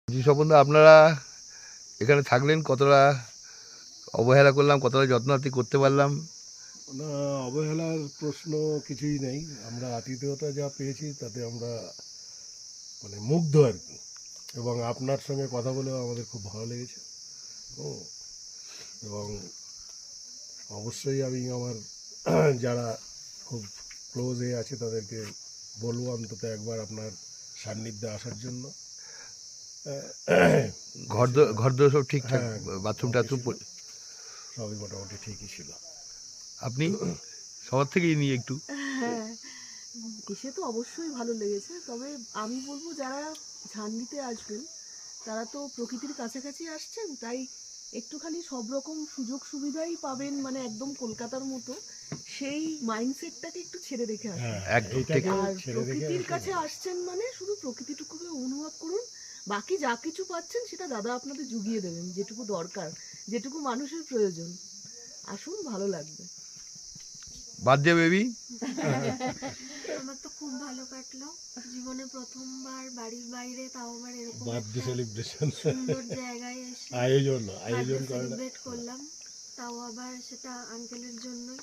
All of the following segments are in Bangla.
জি স্বপন দা, আপনারা এখানে থাকলেন, কতটা অবহেলা করলাম, কতটা যত্নার্থী করতে পারলাম? না, অবহেলার প্রশ্ন কিছুই নেই। আমরা আতিথেয়তা যা পেয়েছি তাতে আমরা মানে মুগ্ধ আর কি। এবং আপনার সঙ্গে কথা বলেও আমাদের খুব ভালো লেগেছে। ও, এবং অবশ্যই আমি আমার যারা খুব ক্লোজ হয়ে আছে তাদেরকে বলবো অন্তত একবার আপনার সান্নিধ্যে আসার জন্য। ঘর দোর সব ঠিকঠাক? হ্যাঁ, বাথরুম ওকে টাথরুম ছিল, সবই মোটামুটি ঠিকই ছিল। আপনি সবার থেকেই নিয়ে একটু। হ্যাঁ, এসে তো অবশ্যই ভালো লেগেছে। তবে আমি বলবো যারা ঝাননিতে আসবেন তারা তো প্রকৃতির কাছাকাছি আসছেন, তাই একটুখানি সব রকম সুযোগ সুবিধাই পাবেন, মানে একদম কলকাতার মতো সেই মাইন্ডসেটটাকে একটু ছেড়ে রেখে আসুন। হ্যাঁ, একদম ঠিক। এইটাকে আর ছেড়ে রেখে প্রকৃতির আসলে কাছে আসছেন মানে শুধু প্রকৃতিটুকুকে অনুভব করুন। বাকি যা কিছু পাচ্ছেন সেটা দাদা আপনাদের জুগিয়ে দেবেন, যেটুকু দরকার, যেটুকু মানুষের প্রয়োজন। আসুন, ভালো লাগবে। বার্থডে বেবি, আমার তো খুব ভালো কাটলো। জীবনে প্রথমবার বাড়ির বাইরে, তাও আবার এরকম বার্থডে একটা সেলিব্রেশন সুন্দর জায়গায় এসে আয়োজন বার্থডে করাটা সেলিব্রেট করলাম, তাও আবার সেটা আঙ্কেলের জন্যই।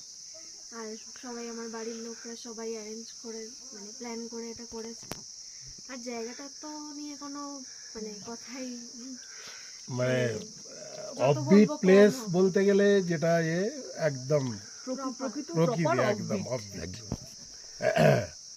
আর সবাই, আমার বাড়ির লোকরা সবাই অ্যারেঞ্জ করে, মানে প্ল্যান করে এটা করেছে। আর জায়গাটা তো নিয়ে কোনো মানে কথাই, মানে যত অফবিট বলবো কম প্লেস হবে। বলতে গেলে যেটা একদম প্রকৃত প্রকৃতি প্রপার একদম অফবিট। অফবিট। একদম।